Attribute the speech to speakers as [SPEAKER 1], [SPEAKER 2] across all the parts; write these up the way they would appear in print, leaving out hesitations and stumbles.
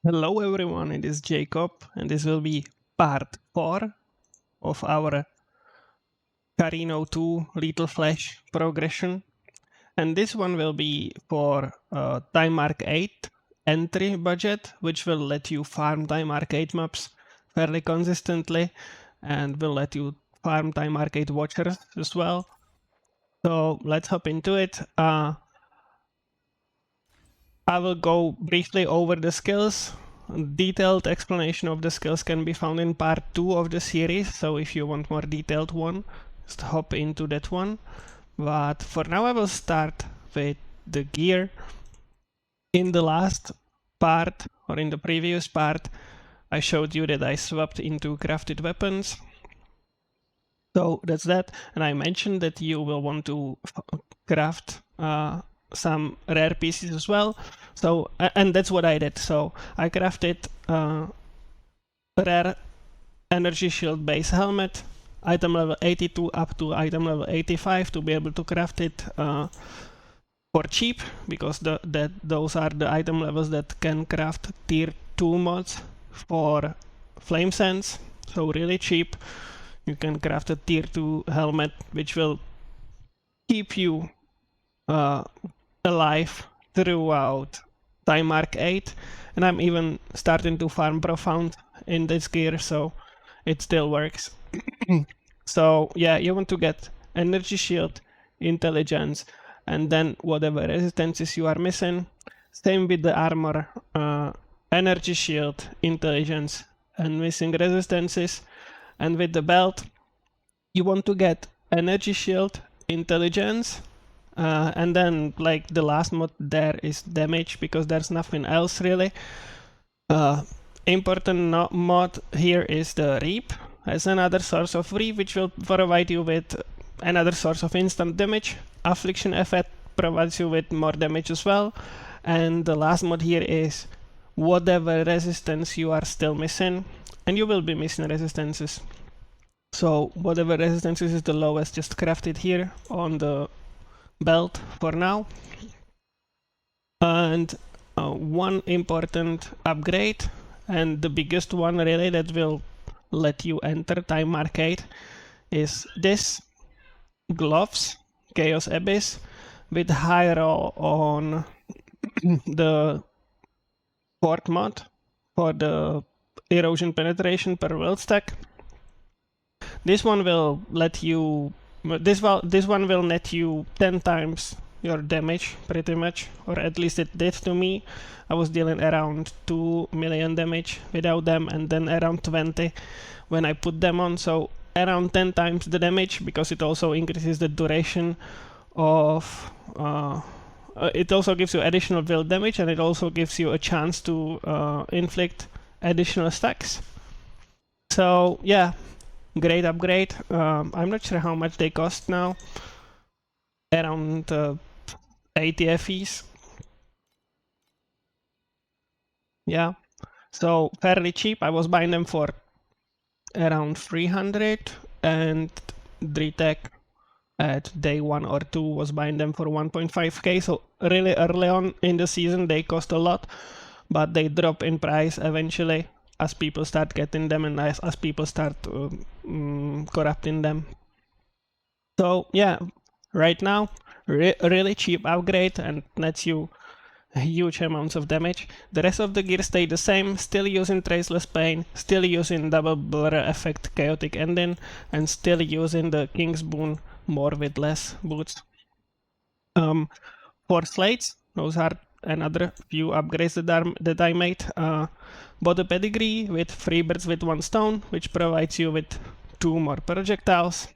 [SPEAKER 1] Hello everyone, it is Jacob, and this will be part 4 of our Carino 2 Lethal Flash progression. And this one will be for Time Mark 8 entry budget, which will let you farm Time Mark 8 maps fairly consistently, and will let you farm Time Mark 8 watchers as well. So let's hop into it. I will go briefly over the skills. Detailed explanation of the skills can be found in part 2 of the series, so if you want more detailed one, just hop into that one. But for now I will start with the gear. In the last part, or in the previous part, I showed you that I swapped into crafted weapons. So that's that, and I mentioned that you will want to craft some rare pieces as well. So, and that's what I did. So I crafted rare energy shield base helmet, item level 82 up to item level 85 to be able to craft it for cheap, because those are the item levels that can craft tier 2 mods for flame sense. So really cheap. You can craft a tier 2 helmet which will keep you alive throughout Time Mark 8, and I'm even starting to farm Profound in this gear, so it still works. So yeah, you want to get Energy Shield, Intelligence, and then whatever resistances you are missing. Same with the armor, Energy Shield, Intelligence, and missing resistances. And with the belt, you want to get Energy Shield, Intelligence, and then like the last mod there is damage, because there's nothing else really. Important mod here is the Reap as another source of Reap, which will provide you with another source of instant damage. Affliction effect provides you with more damage as well. And the last mod here is whatever resistance you are still missing, and you will be missing resistances. So whatever resistances is the lowest, just craft it here on the belt for now. And one important upgrade, and the biggest one really that will let you enter Time Mark 8, is this gloves, Chaos Abyss, with high roll on the fourth mod for the erosion penetration per world stack. This one will let you. This one will net you 10 times your damage, pretty much, or at least it did to me. I was dealing around 2 million damage without them, and then around 20 when I put them on. So around 10 times the damage, because it also increases the duration of. It also gives you additional build damage, and it also gives you a chance to inflict additional stacks. So yeah, great upgrade. I'm not sure how much they cost now. Around 80 FEs. Yeah, so fairly cheap. I was buying them for around 300, and Dritech at day 1 or 2 was buying them for 1.5k. So really early on in the season they cost a lot, but they drop in price eventually as people start getting them, and as people start corrupting them. So yeah, right now really cheap upgrade, and lets you huge amounts of damage. The rest of the gear stay the same, still using Traceless Pain, still using Double Blur Effect Chaotic Ending, and still using the King's Boon more with less boots. For Slates, those are another few upgrades that I made. Bought a Pedigree with 3 birds with 1 stone, which provides you with 2 more projectiles.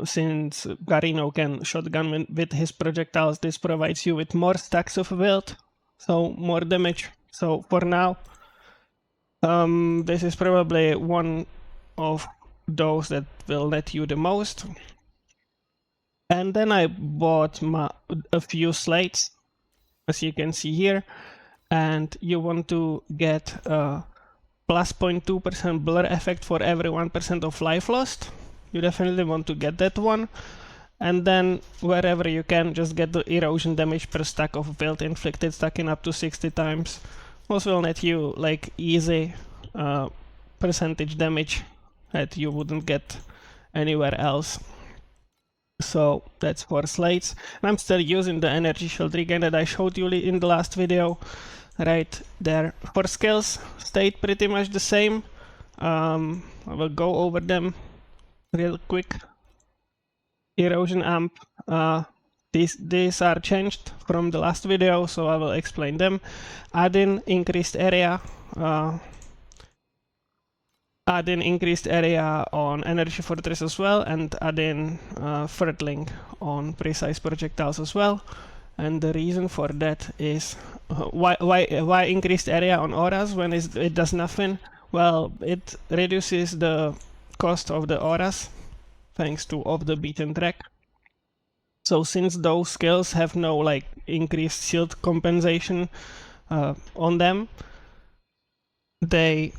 [SPEAKER 1] Since Garino can shotgun with his projectiles, this provides you with more stacks of wilt, so more damage. So for now, this is probably one of those that will net you the most. And then I bought a few slates, as you can see here, and you want to get a plus 0.2% blur effect for every 1% of life lost. You definitely want to get that one. And then wherever you can, just get the erosion damage per stack of wild inflicted stacking up to 60 times. Also will net you like easy percentage damage that you wouldn't get anywhere else. So that's for Slates. And I'm still using the energy shield regain that I showed you in the last video right there. For skills, stayed pretty much the same. I will go over them real quick. Erosion amp, these are changed from the last video, so I will explain them. Add in increased area, on energy fortress as well, and add in throttling on precise projectiles as well. And the reason for that is why increased area on auras when it does nothing? Well, it reduces the cost of the auras thanks to off the beaten track. So since those skills have no like increased shield compensation on them, they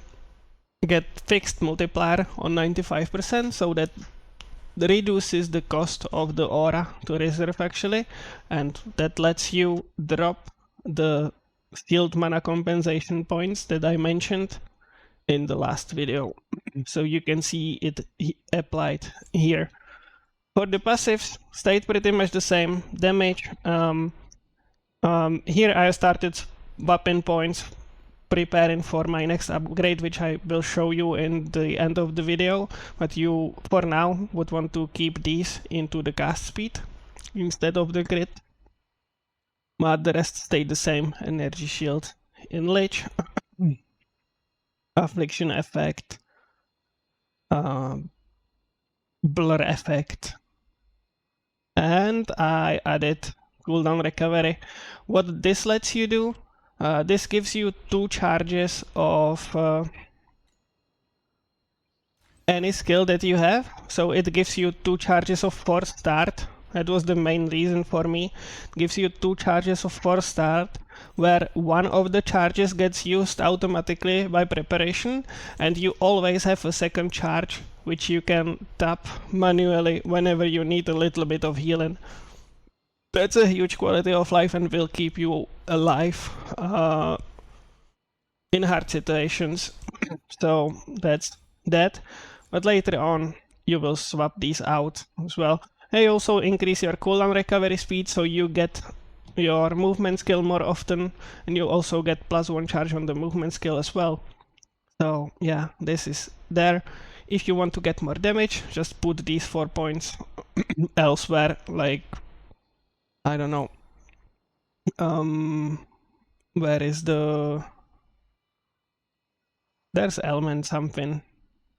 [SPEAKER 1] get fixed multiplier on 95%, so that reduces the cost of the aura to reserve actually, and that lets you drop the shield mana compensation points that I mentioned in the last video. So you can see it applied here. For the passives, stayed pretty much the same. Damage, here I started weapon points preparing for my next upgrade, which I will show you in the end of the video, but you for now would want to keep these into the cast speed instead of the crit. But the rest stay the same. Energy shield in Lich, affliction effect, blur effect, and I added cooldown recovery. What this lets you do, this gives you 2 charges of any skill that you have. So it gives you 2 charges of force start. That was the main reason for me. It gives you 2 charges of force start, where one of the charges gets used automatically by preparation, and you always have a second charge, which you can tap manually whenever you need a little bit of healing. That's a huge quality of life and will keep you alive in hard situations. So that's that. But later on, you will swap these out as well. They also increase your cooldown recovery speed, so you get your movement skill more often, and you also get +1 charge on the movement skill as well. So yeah, this is there. If you want to get more damage, just put these 4 points elsewhere, like, I don't know, where is the... There's element something.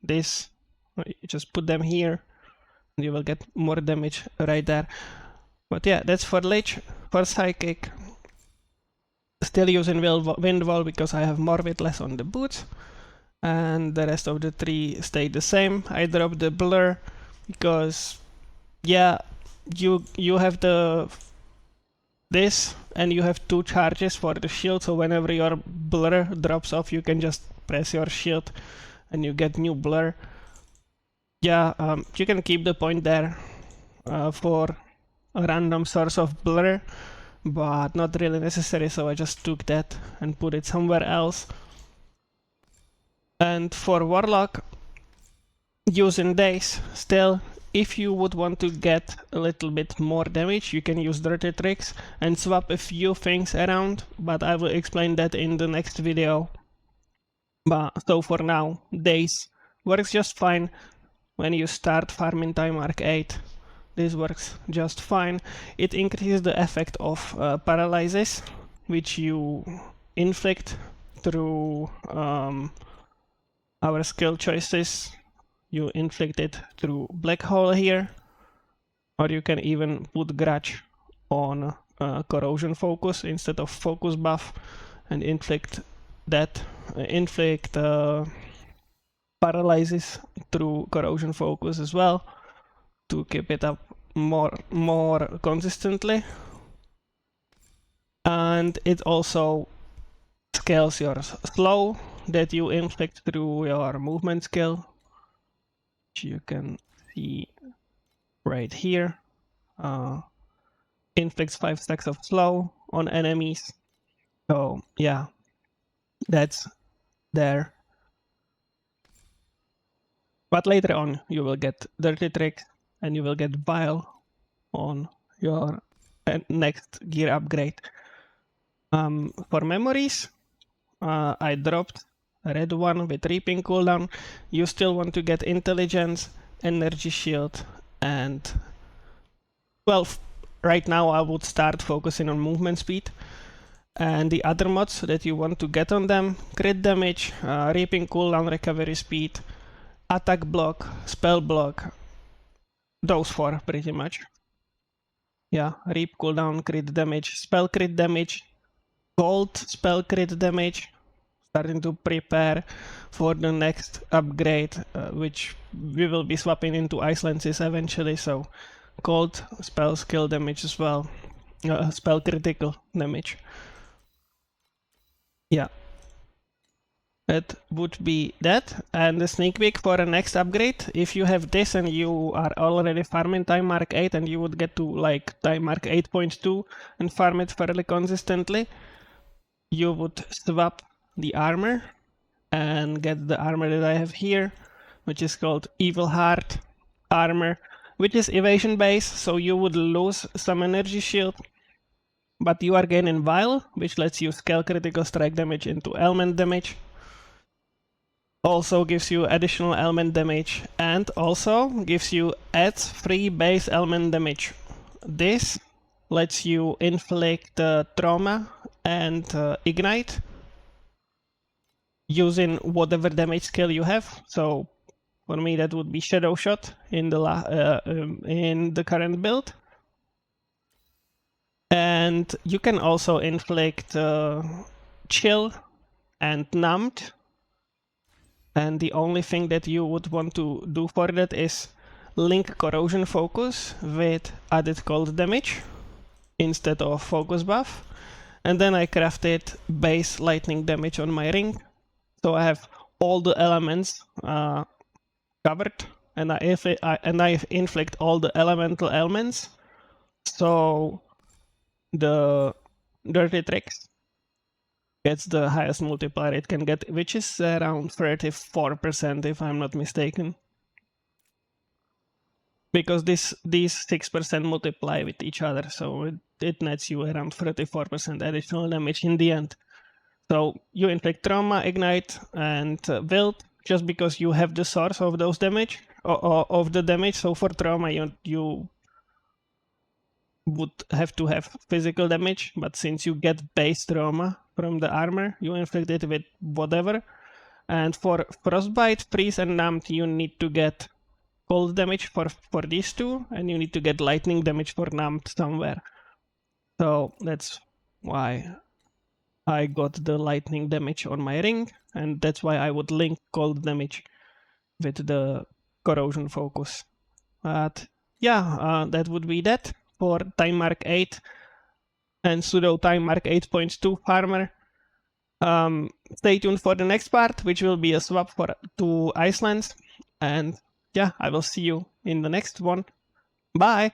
[SPEAKER 1] This, you just put them here, and you will get more damage right there. But yeah, that's for Lich. For Psychic, still using Wind Wall because I have more Witless on the boots. And the rest of the 3 stayed the same. I dropped the Blur because, yeah, you have this, and you have 2 charges for the shield, so whenever your Blur drops off, you can just press your shield and you get new Blur. Yeah, you can keep the point there for a random source of Blur, but not really necessary, so I just took that and put it somewhere else. And for Warlock, using Daze, still, if you would want to get a little bit more damage, you can use Dirty Tricks and swap a few things around, but I will explain that in the next video. But so for now, Daze works just fine when you start farming Time Arc 8. This works just fine. It increases the effect of paralysis, which you inflict through our skill choices. You inflict it through Black Hole here, or you can even put Grudge on Corrosion Focus instead of Focus buff and inflict that, paralysis through Corrosion Focus as well to keep it up more consistently. And it also scales your slow that you inflict through your movement skill, which you can see right here. inflicts 5 stacks of slow on enemies. So yeah, that's there. But later on, you will get Dirty Trick and you will get Vile on your next gear upgrade. For memories, I dropped a red one with Reaping cooldown. You still want to get Intelligence, Energy Shield, and well, right now I would start focusing on movement speed. And the other mods that you want to get on them: crit damage, Reaping cooldown, recovery speed, attack block, spell block. Those four pretty much. Yeah, Reap cooldown, crit damage, spell crit damage, gold spell crit damage. Starting to prepare for the next upgrade, which we will be swapping into Iceland's eventually. So gold spell skill damage as well, spell critical damage. Yeah, that would be that. And the sneak peek for the next upgrade, if you have this and you are already farming Time Mark 8 and you would get to like Time Mark 8.2 and farm it fairly consistently, you would swap the armor and get the armor that I have here, which is called Evil Heart armor, which is evasion based, so you would lose some energy shield, but you are gaining Vile, which lets you scale critical strike damage into element damage. Also gives you additional element damage, and also gives you adds free base element damage. This lets you inflict trauma and ignite using whatever damage skill you have. So for me, that would be Shadow Shot in the current build. And you can also inflict Chill and Numbed. And the only thing that you would want to do for that is link Corrosion Focus with added cold damage instead of Focus buff. And then I crafted base lightning damage on my ring. So I have all the elements covered, and I inflict all the elemental ailments. So the Dirty Tricks gets the highest multiplier it can get, which is around 34% if I'm not mistaken. Because these 6% multiply with each other, so it nets you around 34% additional damage in the end. So you inflict Trauma, Ignite, and Wilt, just because you have the source of those damage, of the damage. So for Trauma, you would have to have physical damage, but since you get base Trauma from the armor, you inflict it with whatever. And for Frostbite, Freeze, and Numbed, you need to get cold damage for these two, and you need to get lightning damage for Numbed somewhere. So that's why I got the lightning damage on my ring, and that's why I would link cold damage with the corrosion focus. But yeah, that would be that for Time Mark 8 and pseudo Time Mark 8.2 farmer. Stay tuned for the next part, which will be a swap to Iceland. And yeah, I will see you in the next one. Bye!